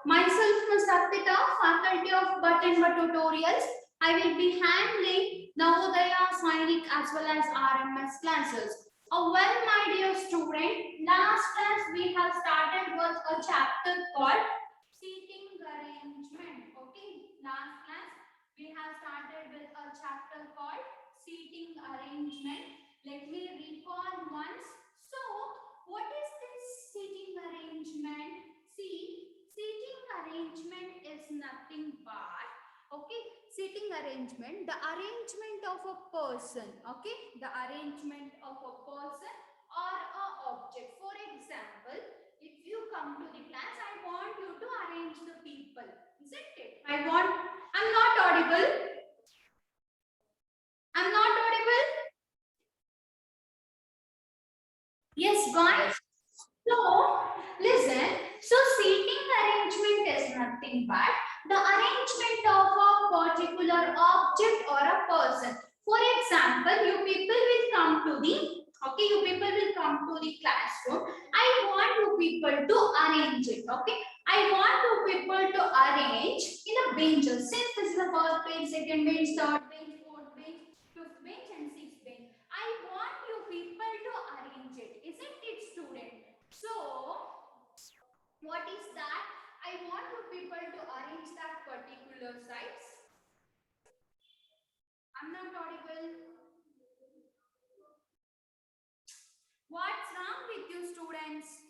Myself, Masakita, faculty of But Tutorials. I will be handling Navodaya, Sainik as well as RMS classes. Well, my dear student, last class we have started with a chapter called seating arrangement. Okay, last class we have started with a chapter called seating arrangement. Let me recall once. So, what is this seating arrangement? See, seating arrangement is nothing but, okay, seating arrangement, the arrangement of a person, okay, the arrangement of a person or a object. For example, if you come to the class, I want you to arrange the people, isn't it? I'm not audible. I'm not audible. Yes, guys. So, listen. So, seating arrangement is nothing but the arrangement of a particular object or a person. For example, you people will come to the classroom. I want you people to arrange it. Okay, I want you people to arrange in a benches. Since this is the first bench, second bench, third bench, fourth bench, fifth bench, and sixth bench. I want you people to arrange it, isn't it, student? So, what is that? I want you people to arrange that particular size. I'm not audible. What's wrong with you, students?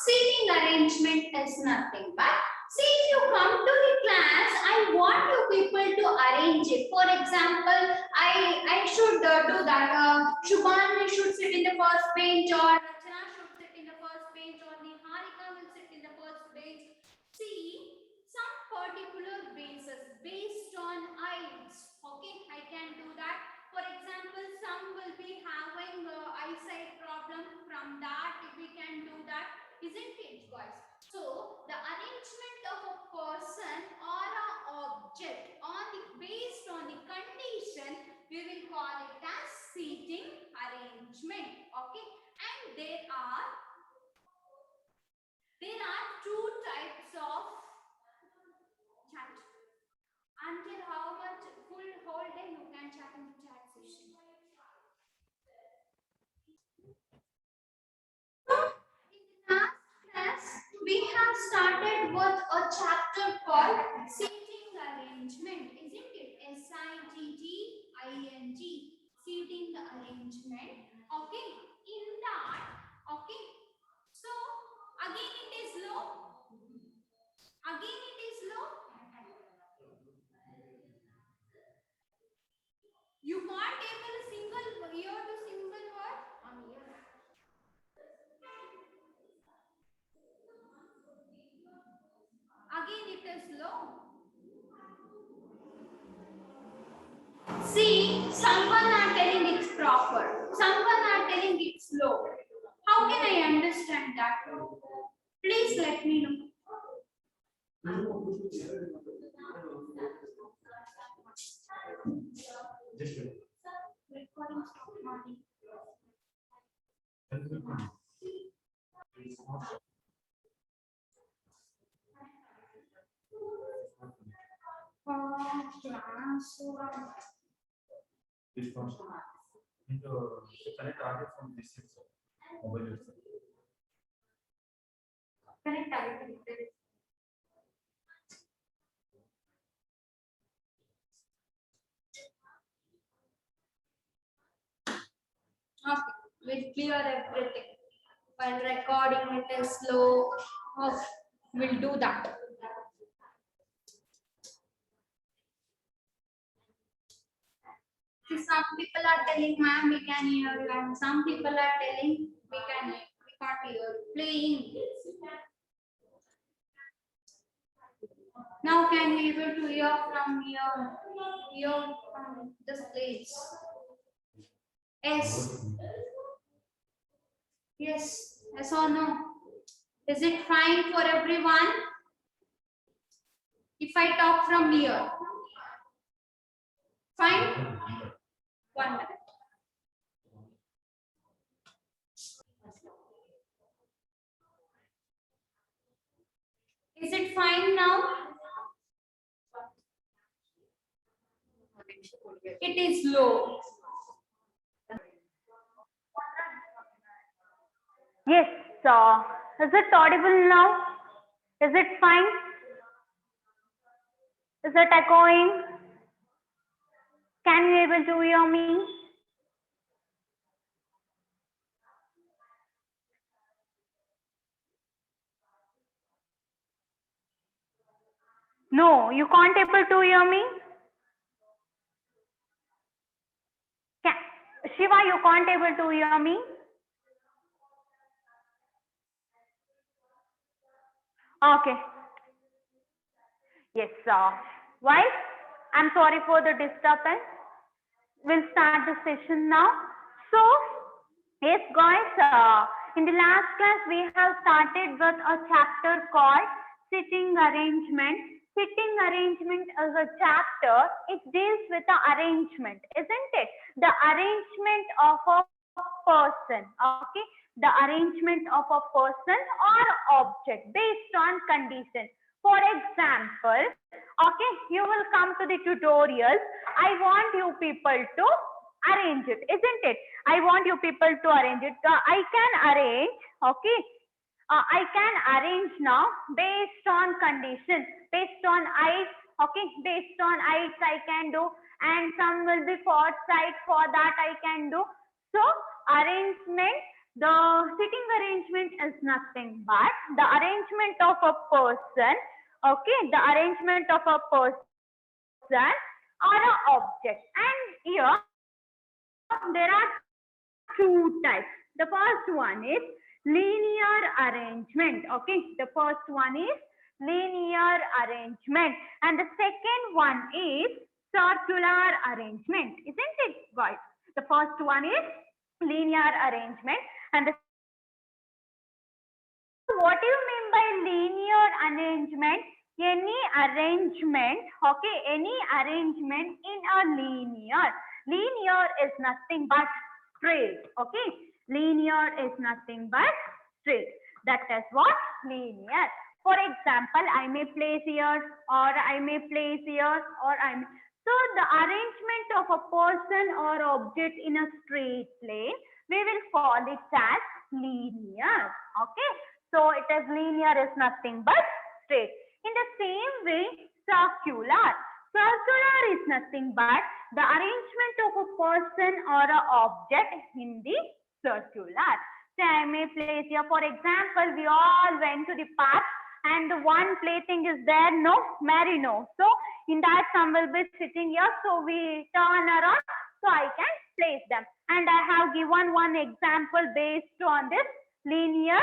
Seating arrangement is nothing but, see, if you come to the class, I want you people to arrange it. For example, I should do that. Shubhani should sit in the first bench, or Rachana should sit in the first bench, or Niharika will sit in the first bench. See, some particular bases based on eyes. Okay, I can do that. For example, some will be having eyesight problem. From that, we can do that, isn't it, guys? So, the arrangement of a person or an object based on the condition, we will call it as seating arrangement. Okay, and there are two types of chat. Until how much full whole day you can chat in the chat session. In the last class, we have started with a chapter called seating arrangement, isn't it? SITTING, seating arrangement. Okay, in that, okay, so again it is low. Again it is low. You can't able a single ear to single word on ear. Again it is low. See, someone are telling it's proper, someone are telling it's low. How can I understand that? Please let me know. Recording stop morning. This one. Connect audio from this mobile. Connect audio. Okay, we'll clear everything. While recording it is slow, we'll do that. See, some people are telling, ma'am, we can hear you, and some people are telling, we can't hear you. Playing. Now can we able to hear from from this place? Yes. Yes. Yes or no? Is it fine for everyone? If I talk from here. Fine? 1 minute. fine now? It is low. Yes, is it audible now? Is it fine? Is it echoing? Can you able to hear me? No, you can't able to hear me? Shiva, you can't able to hear me? Okay. Yes, why? I'm sorry for the disturbance. We'll start the session now. So, yes, guys, in the last class, we have started with a chapter called Sitting Arrangement. Sitting arrangement is a chapter. It deals with the arrangement, isn't it? The arrangement of a person, okay? The arrangement of a person or object based on conditions. For example, okay, you will come to the tutorial. I want you people to arrange it, isn't it? I want you people to arrange it. I can arrange, okay? I can arrange now based on conditions, based on height, okay? Based on heights I can do, and some will be for side, for that I can do. So arrangement, the sitting arrangement is nothing but the arrangement of a person, okay? The arrangement of a person or an object. And here there are two types. The first one is linear arrangement, okay? The first one is linear arrangement, and the second one is circular arrangement, isn't it, guys? The first one is linear arrangement, and what do you mean by linear arrangement? Any arrangement, okay? Any arrangement in a linear. Linear is nothing but straight, okay? Linear is nothing but straight. That is what linear. For example, I may place here, or I may place here, or I may. So the arrangement of a person or object in a straight plane, we will call it as linear, okay? So it is linear is nothing but straight. In the same way, circular. Circular is nothing but the arrangement of a person or an object in the circular. So I may place here, for example, we all went to the park and the one plaything is there, no, Marino. So in that some will be sitting here. So we turn around, so I can place them. And I have given one example based on this linear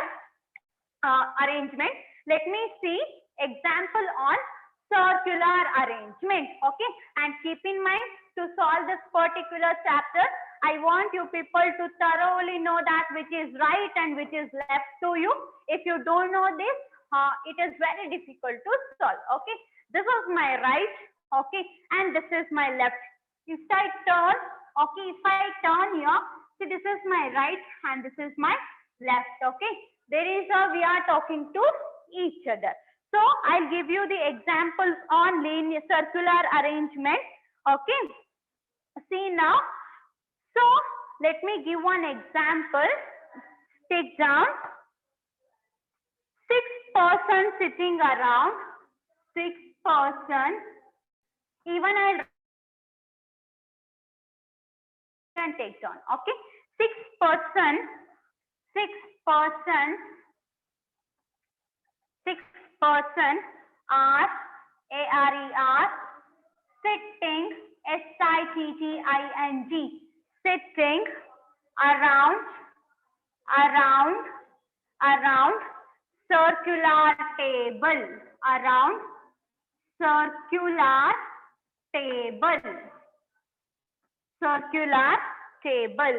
arrangement. Let me see example on circular arrangement, okay? And keep in mind, to solve this particular chapter, I want you people to thoroughly know that which is right and which is left to you. If you don't know this, it is very difficult to solve, okay? This is my right, okay? And this is my left. If I turn, okay, if I turn here, see, this is my right and this is my left, okay? There is we are talking to each other. So I'll give you the examples on linear circular arrangement, okay? See now. So let me give one example. Take down 6 persons sitting around, 6 persons. Even I can take down, okay? 6 persons, 6 persons, 6 persons are A-R-E-R, sitting, S-I-T-T-I-N-G, sitting around circular table, around circular table, circular table.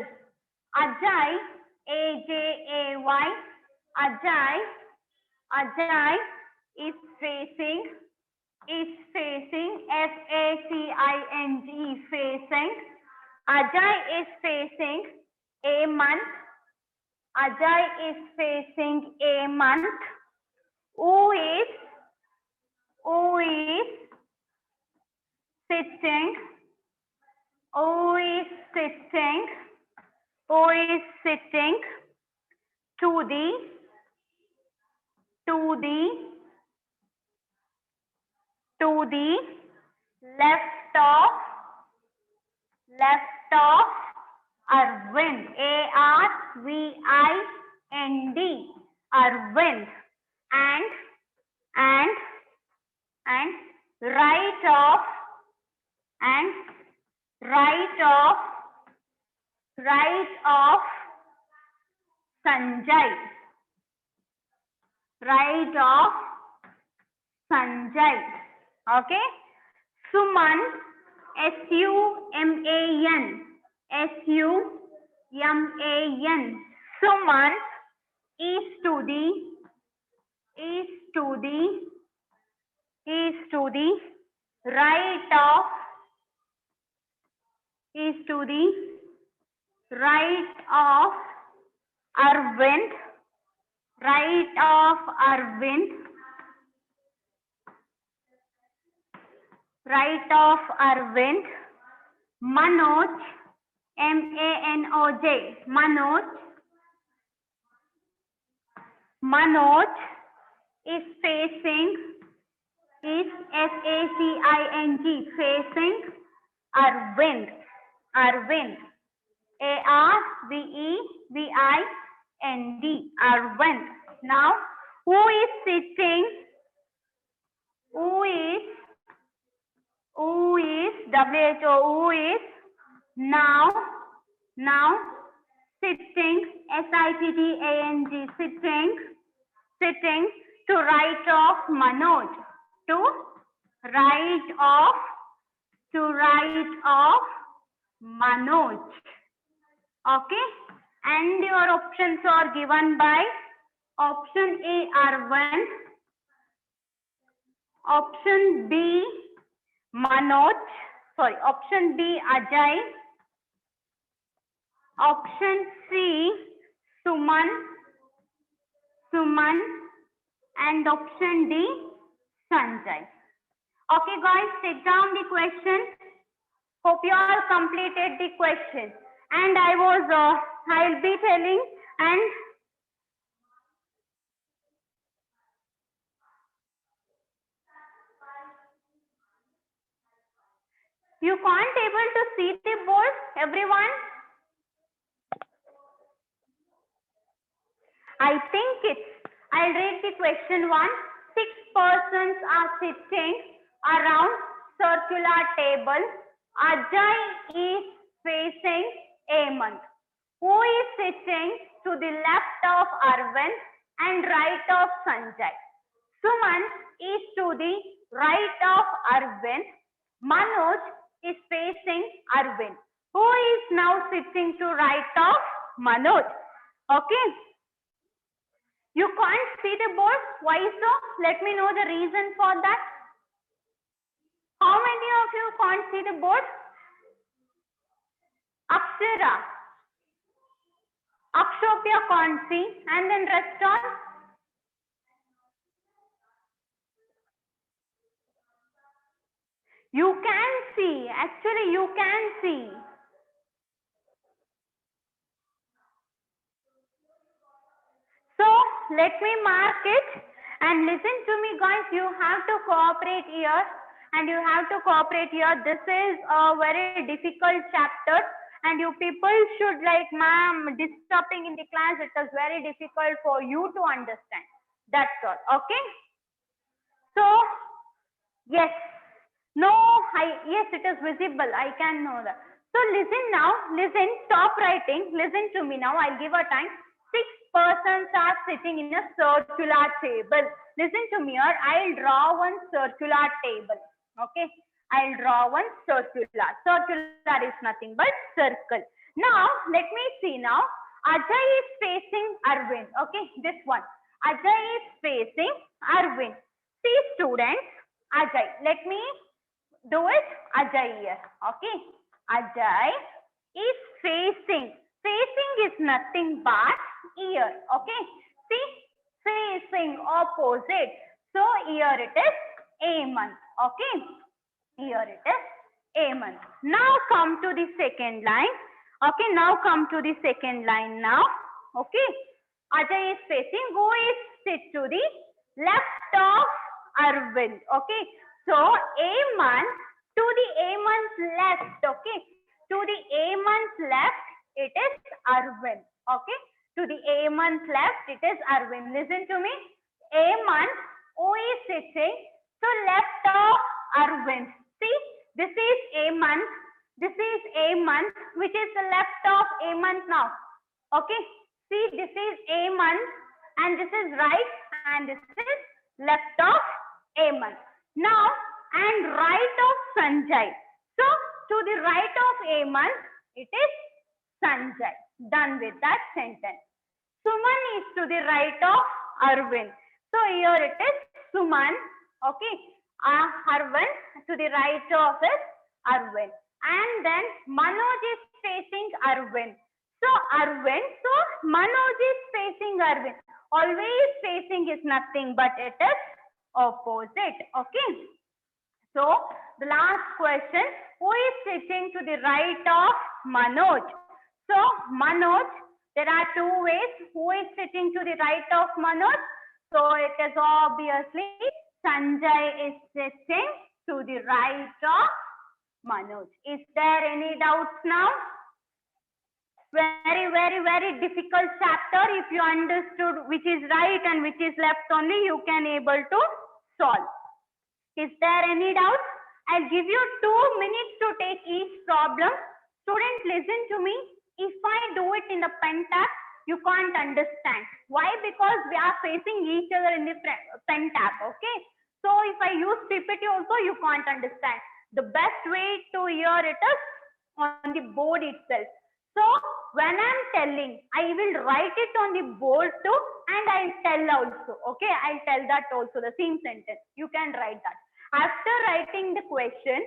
Ajay, A-J-A-Y, Ajay is facing, F-A-C-I-N-G, facing. Ajay is facing a month. Ajay is facing a month. Who is who is sitting, who is sitting, who is sitting to the left of Arvind, Arvind, Arvind, and right of Sanjay, right of Sanjay. Okay. Suman, Suman, Suman. Suman is to the right of Arvind, Manoj, Manoj, Manoj is facing, is facing, facing Arvind, Arvind, Arvind, Arvind. Now, who is sitting? Who is WHO? Who is now sitting, sitting, sitting to right of Manoj, to right of Manoj. Okay, and your options are given by option A, Arvind, option B, Manoj, sorry, option B, Ajay, option C, Suman, and option D, Sanjay. Okay, guys, take down the question. Hope you all completed the question. And I'll be telling, and you can't able to see the board, everyone? I think I'll read the question 1. 6 persons are sitting around circular table. Ajay is facing Hemant, who is sitting to the left of Arvind and right of Sanjay. Suman is to the right of Arvind. Manoj is facing Arvind, who is now sitting to right of Manoj. Okay. You can't see the board. Why so? Let me know the reason for that. How many of you can't see the board? Akshara, Akshopya can't see, and then rest on. You can see. Actually, you can see. So let me mark it and listen to me, guys. You have to cooperate here, and you have to cooperate here. This is a very difficult chapter, and you people should like, ma'am, disturbing in the class. It is very difficult for you to understand. That's all. Okay. So yes, no, yes, it is visible. I can know that. So listen now. Listen. Stop writing. Listen to me now. I'll give a time. 6 persons are sitting in a circular table. Listen to me here. I'll draw one circular table. Okay. I'll draw one circular. Circular is nothing but circle. Now, let me see now. Ajay is facing Arvind. Okay. This one. Ajay is facing Arvind. See, students. Ajay. Let me do it. Ajay here. Okay. Ajay is facing. Facing is nothing but here. Okay. See, facing opposite. So here it is Hemant. Okay, here it is Hemant. Now come to the second line. Okay, now come to the second line now. Okay, Ajay is facing, who is sit to the left of Arvind. Okay, so Hemant to the Hemant's left. Okay, to the Hemant's left it is Arvind. Okay, to the Hemant's left it is Arvind. Listen to me. Hemant, who is sitting to left of Arvind. See, this is Hemant. This is Hemant, which is the left of Hemant now. Okay, see, this is Hemant and this is right and this is left of Hemant. Now, and right of Sanjay. So, to the right of Hemant, it is Sanjay. Done with that sentence. Suman is to the right of Arvind. So, here it is Suman. Okay, Arvind to the right of is Arvind. And then Manoj is facing Arvind. So Arvind, so Manoj is facing Arvind. Always facing is nothing but it is opposite. Okay. So the last question, who is sitting to the right of Manoj? So Manoj, there are two ways. Who is sitting to the right of Manoj? So it is obviously Sanjay is sitting to the right of Manoj. Is there any doubts now? Very difficult chapter. If you understood which is right and which is left only, you can able to solve. Is there any doubt? I'll give you 2 minutes to take each problem. Student, listen to me. If I do it in the pen tab, you can't understand. Why? Because we are facing each other in the pen tab. Okay. So if I use PPT also, you can't understand. The best way to hear it is on the board itself. So when I'm telling, I will write it on the board too, and I'll tell also. Okay, I'll tell that also, the same sentence. You can write that. After writing the question,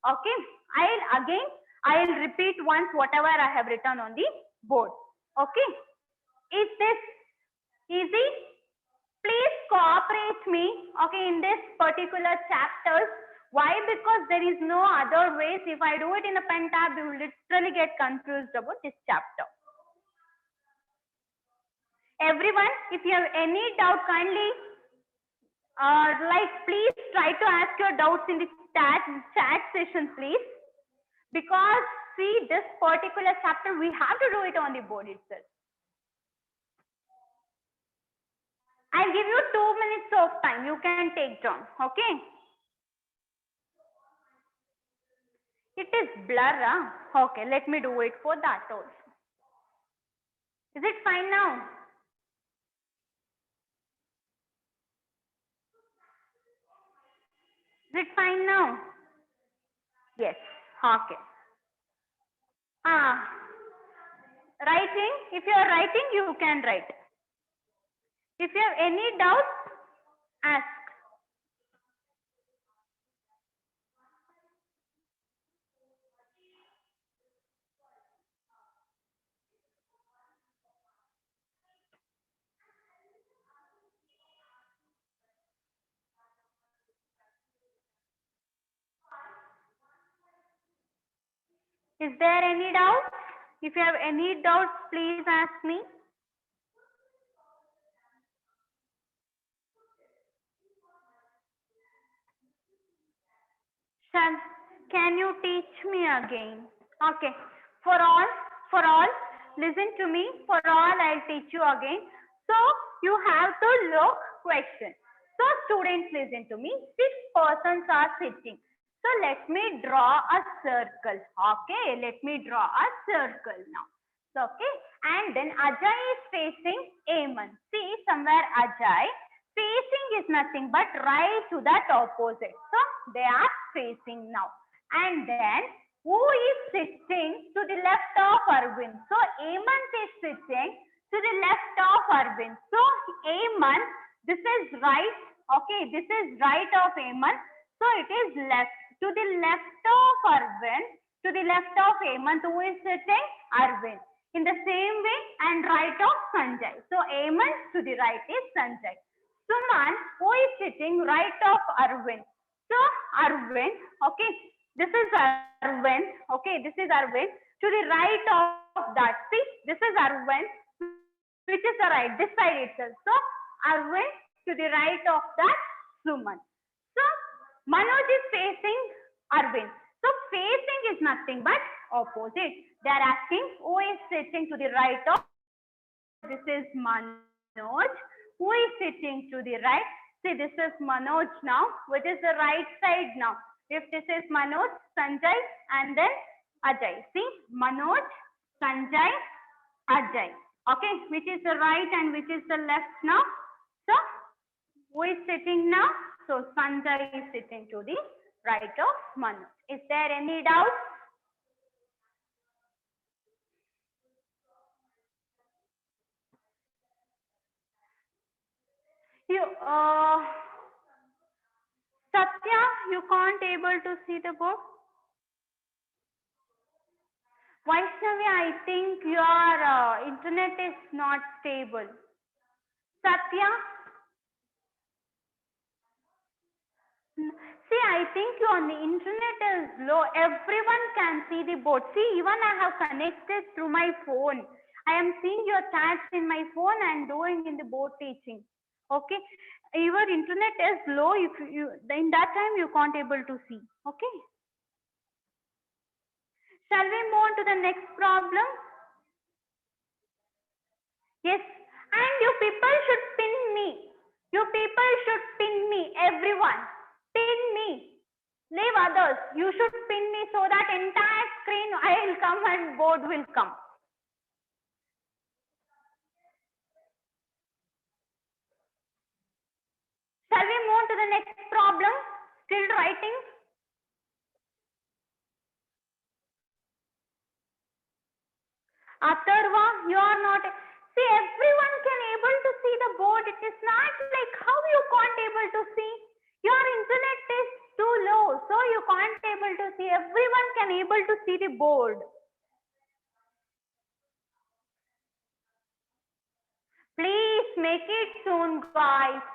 okay, I'll repeat once whatever I have written on the board. Okay, is this easy? Please cooperate me, okay, in this particular chapters. Why? Because there is no other ways. If I do it in a pen tab, you will literally get confused about this chapter. Everyone, if you have any doubt, kindly, please try to ask your doubts in the chat session, please. Because see, this particular chapter, we have to do it on the board itself. I'll give you 2 minutes of time. You can take turn. Okay. It is blur. Huh? Okay, let me do it for that also. Is it fine now? Is it fine now? Yes. Okay. Writing. If you are writing, you can write. If you have any doubts, ask. Is there any doubt? If you have any doubts, please ask me. Can you teach me again? Okay. For all, listen to me. For all, I'll teach you again. So you have to look question. So students, listen to me. 6 persons are sitting. So let me draw a circle. Okay, let me draw a circle now. So, okay, and then Ajay is facing Hemant. See, somewhere Ajay facing is nothing but right to that opposite. So they are facing now. And then who is sitting to the left of Arvind? So Hemant is sitting to the left of Arvind. So Hemant, this is right. Okay, this is right of Hemant. So it is left. To the left of Arvind, to the left of Hemant, who is sitting? Arvind. In the same way, and right of Sanjay. So Hemant to the right is Sanjay. Suman, who is sitting right of Arvind? So Arvind, okay, this is Arvind, okay, this is Arvind. To the right of that, see, this is Arvind, which is the right, this side itself. So Arvind to the right of that Suman. So Manoj is facing Arvind. So facing is nothing but opposite. They are asking who is sitting to the right of. This is Manoj. Who is sitting to the right? See, this is Manoj now. Which is the right side now? If this is Manoj, Sanjay, and then Ajay. See, Manoj, Sanjay, Ajay. Okay, which is the right and which is the left now? So, who is sitting now? So, Sanjay is sitting to the right of Manoj. Is there any doubt? You, Satya, you can't able to see the board? Vaishnavi, I think your internet is not stable. Satya? See, I think your internet is low. Everyone can see the board. See, even I have connected through my phone. I am seeing your chats in my phone and doing in the board teaching. Okay? Your internet is low. If you in that time you can't able to see. Okay? Shall we move on to the next problem? Yes. And you people should pin me. You people should pin me. Everyone. Pin me. Leave others. You should pin me so that entire screen I will come and board will come. Shall we move on to the next problem? Still writing? Atharva, you are not. See, everyone can able to see the board. It is not like how you can't able to see. Your internet is too low, so you can't able to see. Everyone can able to see the board. Please make it soon, guys.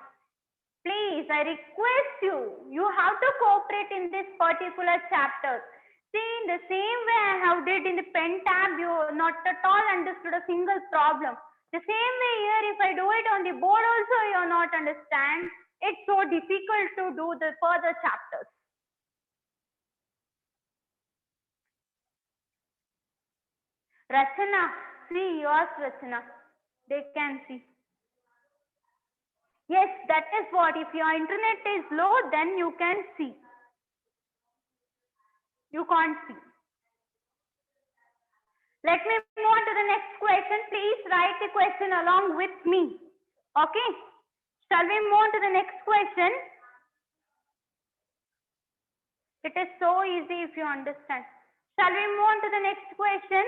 Please, I request you. You have to cooperate in this particular chapter. See, in the same way I have did in the pen tab, you not at all understood a single problem. The same way here, if I do it on the board also, you are not understand. It's so difficult to do the further chapters. Rachana, see yours, Rachana. They can see. Yes, that is what. If your internet is low, then you can see. You can't see. Let me move on to the next question. Please write the question along with me. Okay. Shall we move on to the next question? It is so easy if you understand. Shall we move on to the next question?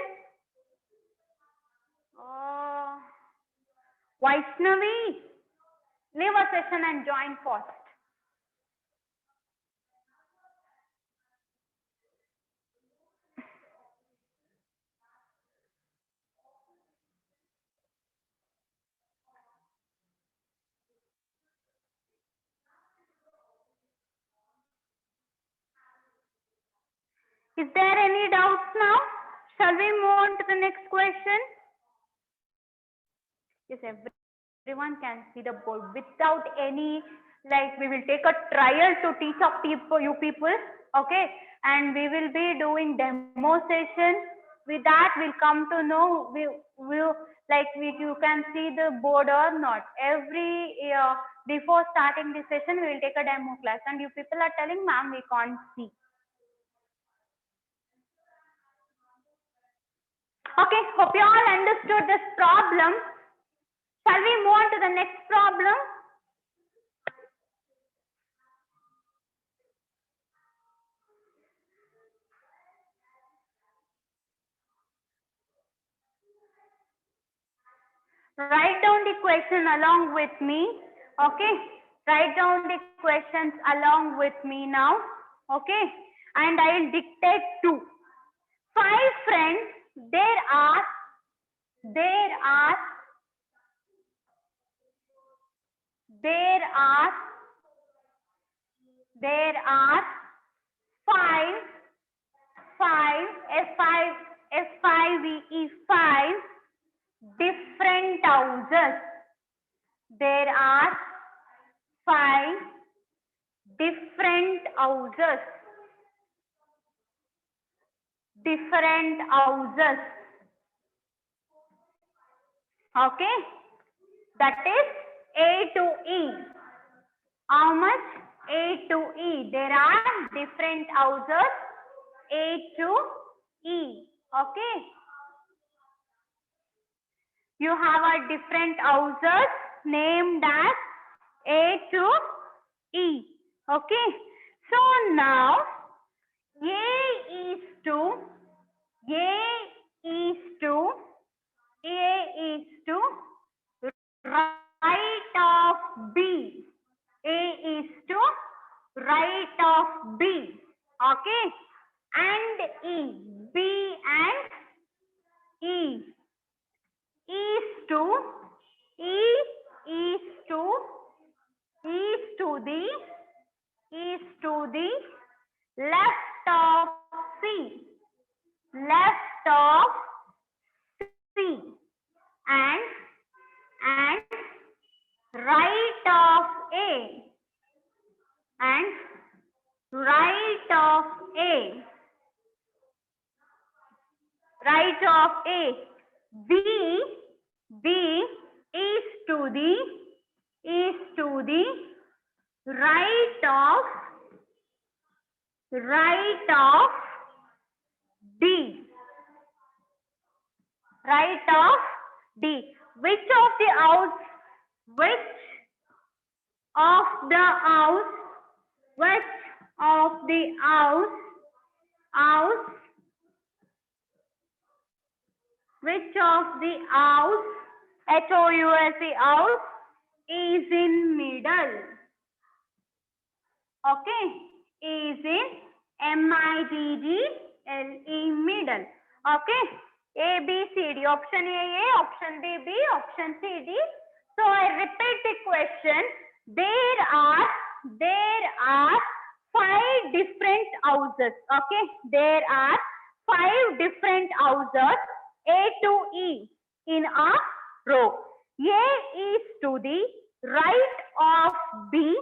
Vaishnavi, leave a session and join first. Is there any doubts now? Shall we move on to the next question? Yes, everyone can see the board without any, like we will take a trial to teach up people, you people, okay? And we will be doing demo session. With that, we'll come to know you can see the board or not. Every before starting the session, we will take a demo class, and you people are telling, ma'am, we can't see. Okay, hope you all understood this problem. Shall we move on to the next problem? Write down the question along with me. Okay, write down the questions along with me now. Okay, and I will dictate 2. 5 friends. There are 5 there are five different houses. There are five different houses. Okay, that is A to E. How much? A to E. There are different houses. A to E. Okay. You have a different houses named as A to E. Okay. So now A is to right of B. A is to right of B. Okay. And E. B and E. Is to the left of C. And right of A. B is to the right of D. Which of the house house is in middle? Okay, is in MIDDLE, middle. Okay, A, B, C, D. Option A, option B, B, option C, D. So I repeat the question. There are five different houses. Okay, there are five different houses A to E in a row. A is to the right of B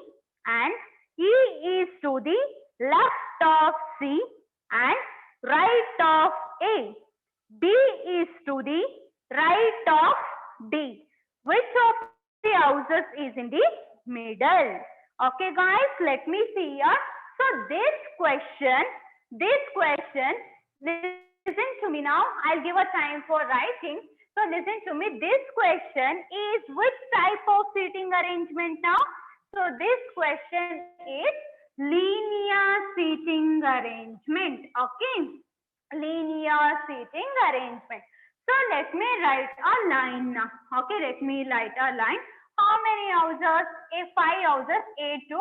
and E is to the left of C and right of A. B is to the right of D. Which of the houses is in the middle? Okay guys, let me see here. So this question, listen to me now. I'll give a time for writing. So listen to me. This question is which type of seating arrangement now? So this question is linear seating arrangement. Okay, linear seating arrangement. So let me write a line now. Okay, let me write a line. How many houses? Five houses A to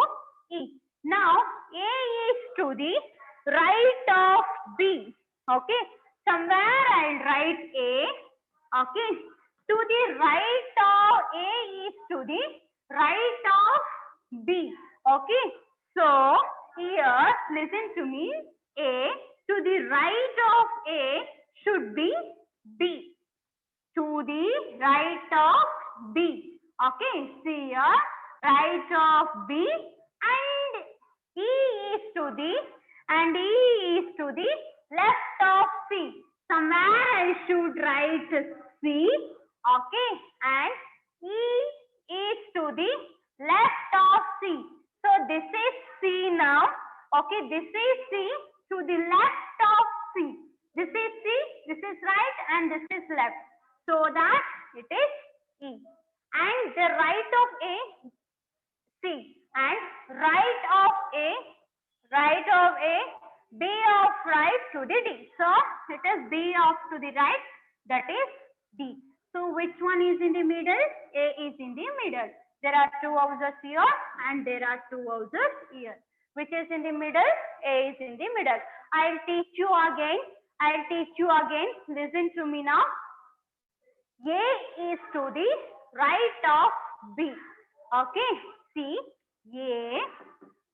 E. Now A is to the right of B. Okay, somewhere I'll write A. Okay, to the right of A is to the right of B. Okay, so here listen to me. A to the right of A should be B. To the right of B. Okay, see here, right of B and E is to the left of C. Somewhere I should write C. Okay, and E is to the left of C. So this is C now. Okay, this is C to the left of C. This is C, this is right, and this is left. So that it is E. And the right of A, C, and right of A, B of right to the D. So it is B of to the right, that is D. So which one is in the middle? A is in the middle. There are two houses here and there are two houses here. Which is in the middle? A is in the middle. I'll teach you again. Listen to me now. A is to the right of B. Okay, see, A,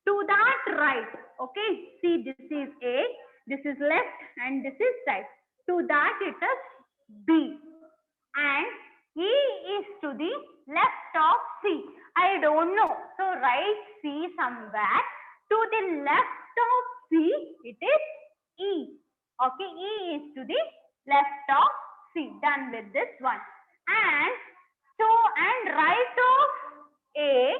to that right. Okay, see, this is A, this is left, and this is right. To that it is B, and E is to the left of C. I don't know, so write C somewhere. To the left of C, it is E. Okay, E is to the left of C. Done with this one. And so, and right of A,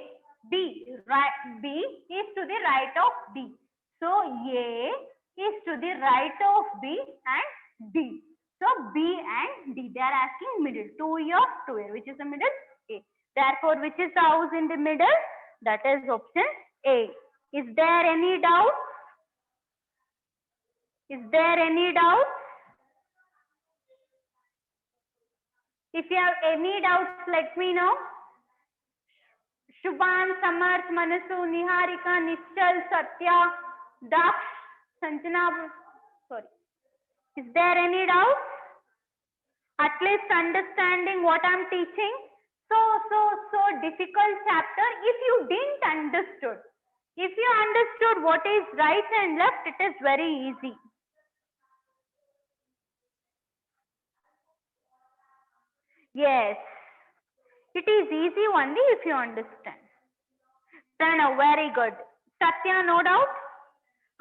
B, right, B is to the right of D. So, A is to the right of B and D. So, B and D, they are asking middle. 2 here, 2 here. Which is the middle? A. Therefore, which is the house in the middle? That is option A. Is there any doubt? Is there any doubt? If you have any doubts, let me know. Shubhan, Samarth, Manasu, Niharika, Nischal, Satya, Daksh, Sanjana. Sorry. Is there any doubt? At least understanding what I'm teaching. So difficult chapter if you didn't understood. If you understood what is right and left, it is very easy. Yes. It is easy only if you understand. Pranav, very good. Satya, no doubt?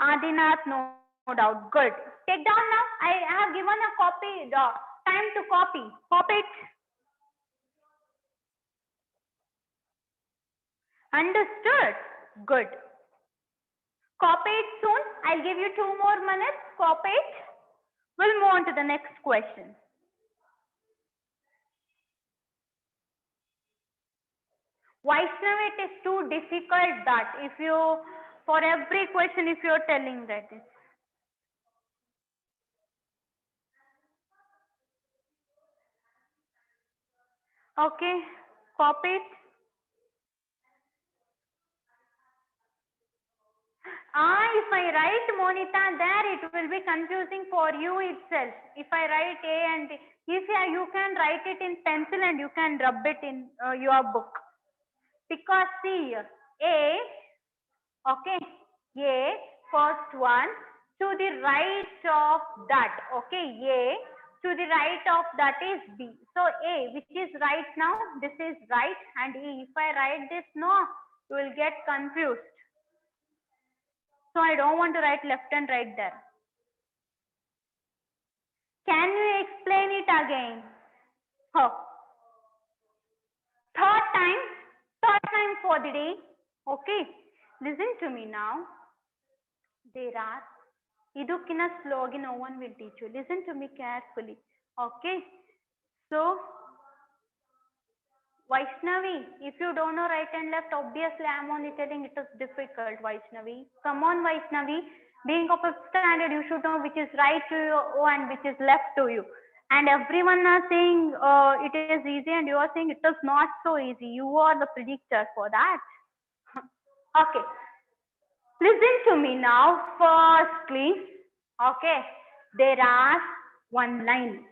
Adinath, no doubt. Good. Take down now. I have given a copy, time to copy. Copy it. Understood? Good. Copy it soon. I'll give you 2 more minutes. Copy it. We'll move on to the next question. Vaishnav, it is too difficult that if you, for every question, if you're telling that is. Okay, copy it. If I write Monita there, it will be confusing for you itself. If I write A and if you can write it in pencil and you can rub it in your book. Because see, A, okay, A, first one, to the right of that, okay, A, to the right of that is B. So A, which is right now, this is right, and E. If I write this, no, you will get confused. So I don't want to write left and right there. Can you explain it again? Oh. Third time for the day. Okay, listen to me now. There are, idukina slogan, no one will teach you. Listen to me carefully. Okay, so Vaishnavi, if you don't know right and left, obviously I'm only telling it is difficult, Vaishnavi. Come on, Vaishnavi. Being of 5th standard, you should know which is right to you and which is left to you. And everyone are saying it is easy and you are saying it is not so easy. You are the predictor for that. Okay. Listen to me now. Firstly, okay, there are 1 line.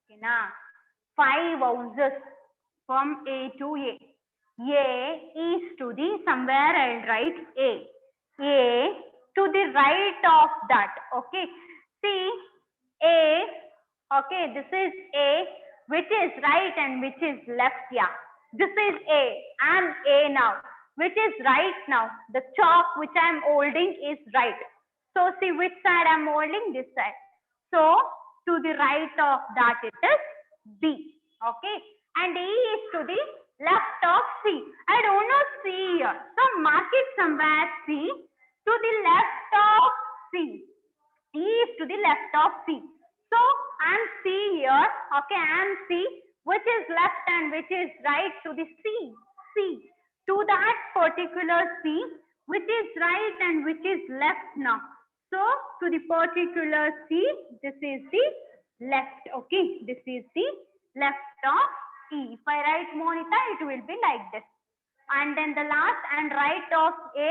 Okay, now 5 houses from A to A. A is to the, somewhere I'll write A. A to the right of that. Okay. See, A, okay, this is A, which is right and which is left. Yeah. This is A. I'm A now. Which is right now. The chalk which I'm holding is right. So see which side I'm holding? This side. So to the right of that it is B. Okay. And E is to the left of C. I don't know C here. So mark it somewhere C. To the left of C. E is to the left of C. So I'm C here. Okay. I'm C. Which is left and which is right to the C. C. To that particular C, which is right and which is left now. So to the particular C, this is the left. Okay, this is the left of E. If I write Monica, it will be like this. And then the last and right of A.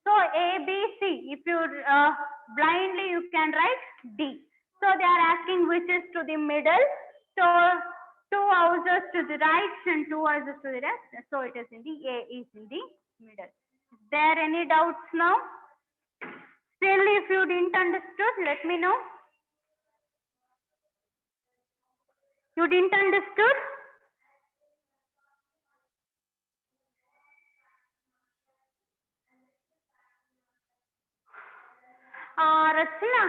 So A, B, C. If you blindly, you can write D. So they are asking which is to the middle. So Two houses to the right and two houses to the left. So it is in the A is in the middle. Is there any doubts now? Still, if you didn't understood, let me know. You didn't understood? Rachna,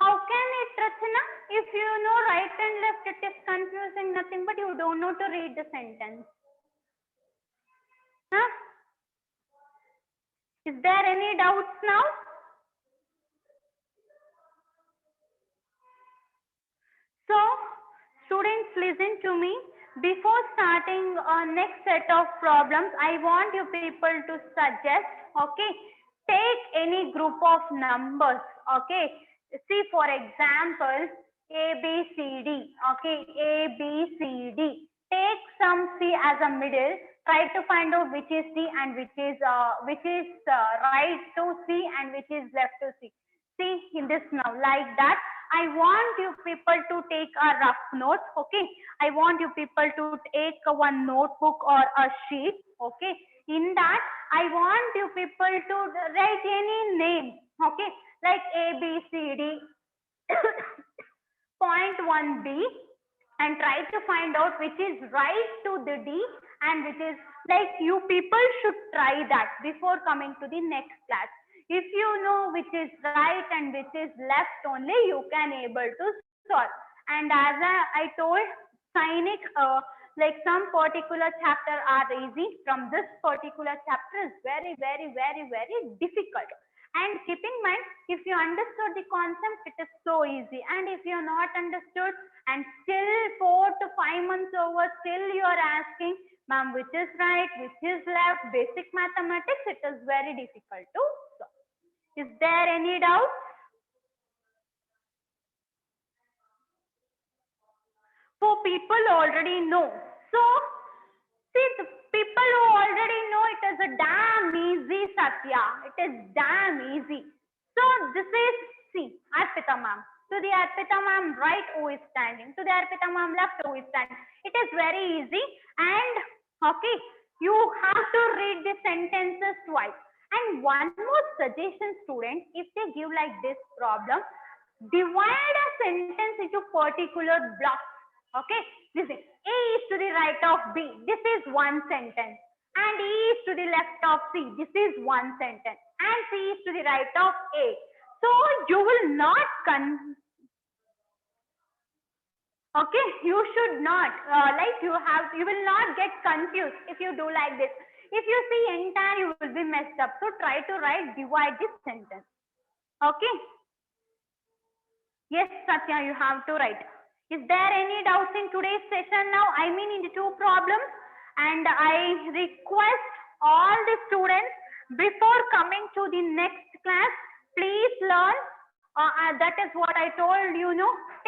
how can it, Rachna? If you know right and left, it is confusing nothing, but you don't know to read the sentence. Huh? Is there any doubts now? So, students, listen to me. Before starting next set of problems, I want you people to suggest, okay, take any group of numbers, okay. See, for example, A, B, C, D, okay, A, B, C, D. Take some C as a middle. Try to find out which is C and which is right to C and which is left to C. See in this now, like that. I want you people to take a rough note, okay. I want you people to take one notebook or a sheet, okay. In that, I want you people to write any name, okay, like A, B, C, D, point 1B, and try to find out which is right to the D and which is, like, you people should try that before coming to the next class. If you know which is right and which is left only, you can able to solve. And as I told, Sainik, like some particular chapter are easy. From this particular chapter is very, very, very, very difficult. And keep in mind, if you understood the concept, it is so easy. And if you are not understood and still 4 to 5 months over, still you are asking, ma'am, which is right, which is left, basic mathematics, it is very difficult to solve. Is there any doubt? For people already know. So, see, the people who already know, it is a damn easy, Satya. It is damn easy. So, this is, see, Arpita ma'am. To the Arpita ma'am right, who is standing. To the Arpita ma'am left, who is standing. It is very easy. And, okay, you have to read the sentences twice. And one more suggestion, students, if they give like this problem, divide a sentence into particular blocks. Okay, listen. A is to the right of B. This is one sentence. And E is to the left of C. This is one sentence. And C is to the right of A. So you will not okay, you should not you will not get confused if you do like this. If you see entire, you will be messed up. So try to divide this sentence. Okay. Yes, Satya, you have to write. Is there any doubts in today's session now? I mean in the two problems. And I request all the students, before coming to the next class, please learn. That is what I told you,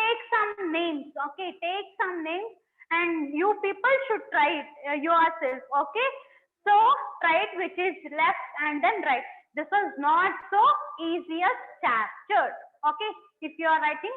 take some names. Okay, take some names. And you people should try it yourself. Okay. So try it which is left and then right. This is not so easiest chapter. Okay. If you are writing